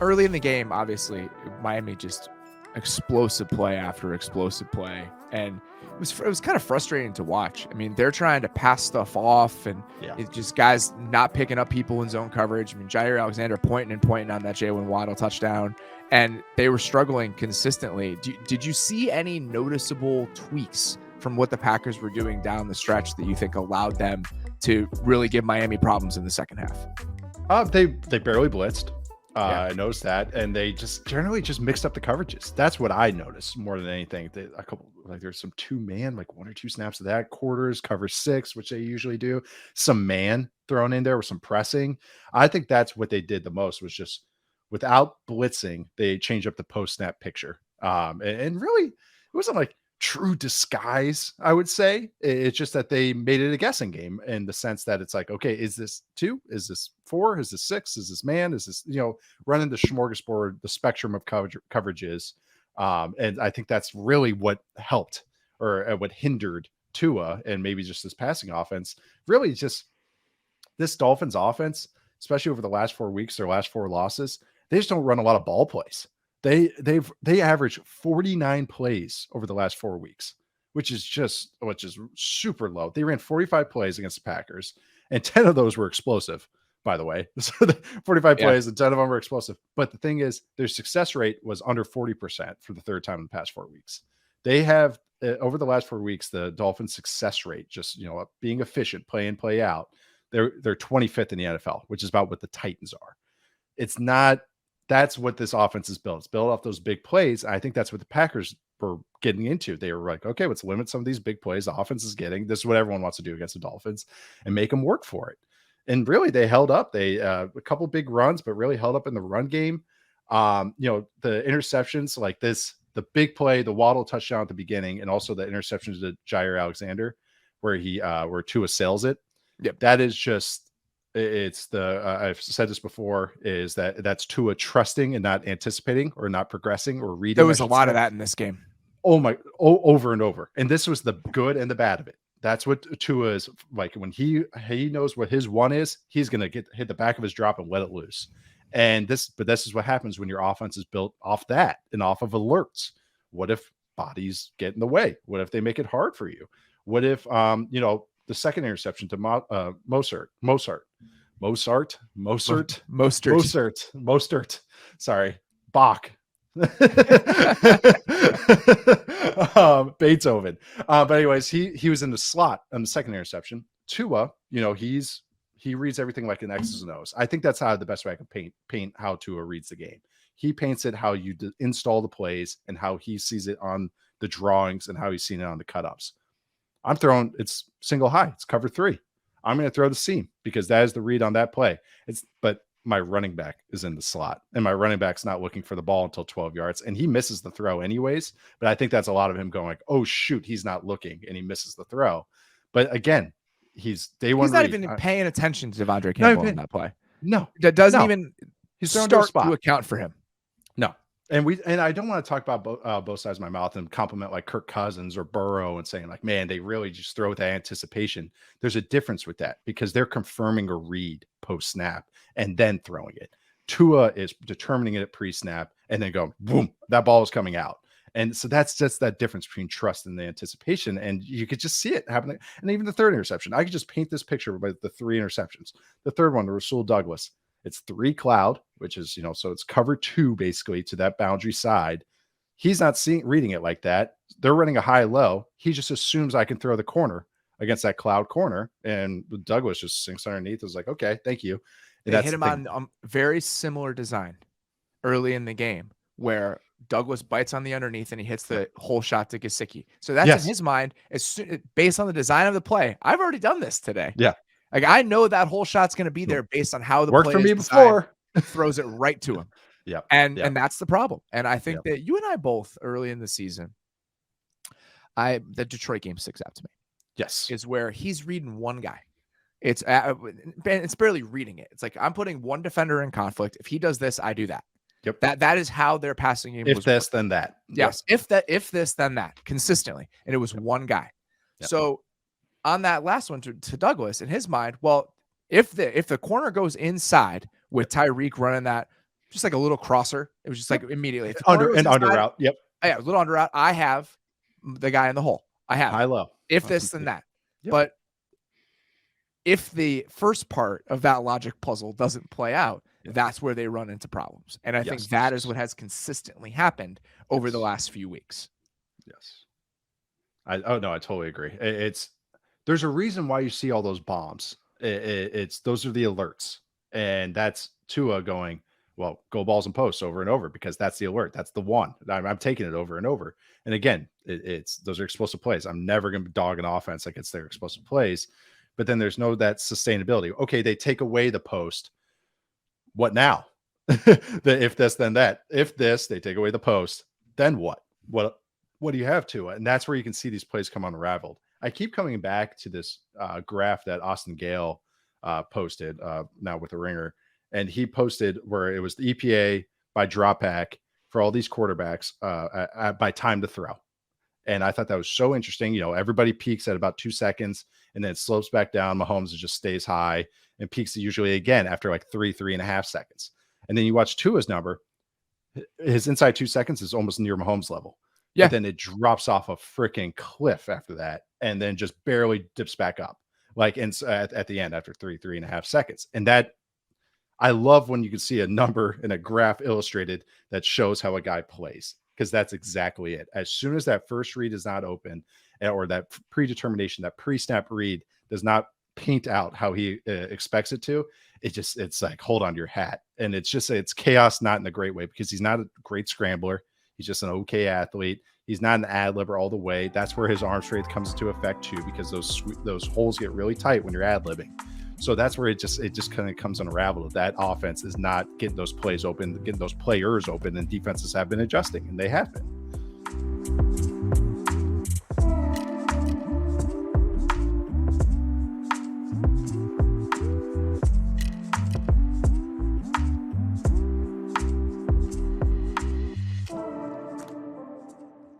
early in the game, obviously, Miami just explosive play after explosive play. And it was kind of frustrating to watch. I mean, they're trying to pass stuff off, and it's just guys not picking up people in zone coverage. I mean, Jair Alexander pointing on that Jalen Waddle touchdown, and they were struggling consistently. Did you see any noticeable tweaks from what the Packers were doing down the stretch that you think allowed them to really give Miami problems in the second half? They barely blitzed. I noticed that, and they just generally just mixed up the coverages. That's what I noticed more than anything. There's some 2-man, like 1 or 2 snaps of that, quarters, cover 6, which they usually do. Some man thrown in there with some pressing. I think that's what they did the most, was just without blitzing, they changed up the post snap picture. And really, it wasn't like true disguise, I would say. It's just that they made it a guessing game in the sense that it's like, okay, is this 2? Is this 4? Is this 6? Is this man? Is this, running the smorgasbord, the spectrum of coverages. And I think that's really what helped or what hindered Tua and maybe just this passing offense. Really just this Dolphins offense, especially over the last 4 weeks, their last 4 losses, they just don't run a lot of ball plays. They average 49 plays over the last 4 weeks, which is super low. They ran 45 plays against the Packers, and 10 of those were explosive, by the way. So 45 plays and 10 of them were explosive. But the thing is, their success rate was under 40% for the third time in the past 4 weeks. They have over the last 4 weeks, the Dolphins success rate, just being efficient, play in, play out. They're 25th in the NFL, which is about what the Titans are. It's not. That's what this offense is built. It's built off those big plays. I think that's what the Packers were getting into. They were like, okay, let's limit some of these big plays the offense is getting. This is what everyone wants to do against the Dolphins and make them work for it. And really, they held up. They a couple big runs, but really held up in the run game. The interceptions like this, the big play, the Waddle touchdown at the beginning, and also the interceptions to Jair Alexander, where Tua sails it. Yep. That is just. It's I've said this before, is that's Tua trusting and not anticipating or not progressing or reading. There was a lot of that in this game. Over and over. And this was the good and the bad of it. That's what Tua is like. When he knows what his one is, he's going to hit the back of his drop and let it loose. And this is what happens when your offense is built off that and off of alerts. What if bodies get in the way? What if they make it hard for you? What if, the second interception to Mostert. Sorry, Bach. Beethoven. But anyways, he was in the slot on the second interception. Tua, he reads everything like an X's and O's. I think that's how the best way I can paint how Tua reads the game. He paints it how you install the plays and how he sees it on the drawings and how he's seen it on the cut-ups. I'm throwing, it's single high. It's cover 3. I'm going to throw the seam because that is the read on that play. But my running back is in the slot and my running back's not looking for the ball until 12 yards and he misses the throw anyways. But I think that's a lot of him going like, oh shoot, he's not looking and he misses the throw. But again, he's not even paying attention to Devondre Campbell in that play. No, that doesn't even he's start to account for him. No. And I don't want to talk about both sides of my mouth and compliment like Kirk Cousins or Burrow and saying like, man, they really just throw with that anticipation. There's a difference with that because they're confirming a read post snap and then throwing it. Tua is determining it pre-snap and then going, boom, that ball is coming out. And so that's just that difference between trust and the anticipation. And you could just see it happening. And even the third interception, I could just paint this picture with the 3 interceptions. The third one, the Rasul Douglas. It's 3 cloud, which is, so it's cover 2 basically to that boundary side. He's not reading it like that. They're running a high-low. He just assumes I can throw the corner against that cloud corner. And Douglas just sinks underneath. Is like, okay, thank you. And they hit him on very similar design early in the game where Douglas bites on the underneath and he hits the whole shot to Gesicki. So that's in his mind, based on the design of the play. I've already done this today. Yeah. Like I know that whole shot's going to be there based on how the worked play for me designed, before. Throws it right to him. Yeah. And that's the problem. And I think that you and I both early in the season, the Detroit game sticks out to me. Yes. Is where he's reading one guy. It's barely reading it. It's like I'm putting one defender in conflict. If he does this, I do that. Yep. That is how their passing game was. If this, then that. Yes. If this, then that consistently. And it was one guy. Yep. So on that last one to Douglas, in his mind, well, if the corner goes inside with Tyreek running that just like a little crosser. It was just like immediately under route. Yep. Yeah, a little under route. I have the guy in the hole. I have high low. If this, then that. Yep. But if the first part of that logic puzzle doesn't play out, that's where they run into problems. And I think that is what has consistently happened over the last few weeks. Yes. I totally agree. There's a reason why you see all those bombs. Those are the alerts. And that's Tua going, well, go balls and posts over and over, because that's the alert. That's the one. I'm taking it over and over. And again, those are explosive plays. I'm never going to dog an offense like it's their explosive plays. But then there's that sustainability. Okay, they take away the post. What now? If this, then that. If this, they take away the post, then what? What do you have to? And that's where you can see these plays come unraveled. I keep coming back to this graph that Austin Gale posted now with the Ringer. And he posted where it was the EPA by drop back for all these quarterbacks by time to throw. And I thought that was so interesting. Everybody peaks at about 2 seconds and then it slopes back down. Mahomes just stays high and peaks usually again after like 3.5 seconds. And then you watch Tua's number. His inside 2 seconds is almost near Mahomes level. Yeah. But then it drops off a freaking cliff after that and then just barely dips back up like at the end after 3.5 seconds. And that, I love when you can see a number in a graph illustrated that shows how a guy plays, because that's exactly it. As soon as that first read is not open, or that predetermination, that pre-snap read does not paint out how he expects it to, it's like, hold on to your hat. And it's chaos, not in a great way, because he's not a great scrambler. He's just an okay athlete. He's not an ad-libber all the way. That's where his arm strength comes into effect too, because those holes get really tight when you're ad-libbing. So that's where it just kind of comes unraveled. That offense is not getting those plays open, getting those players open, and defenses have been adjusting, and they have been.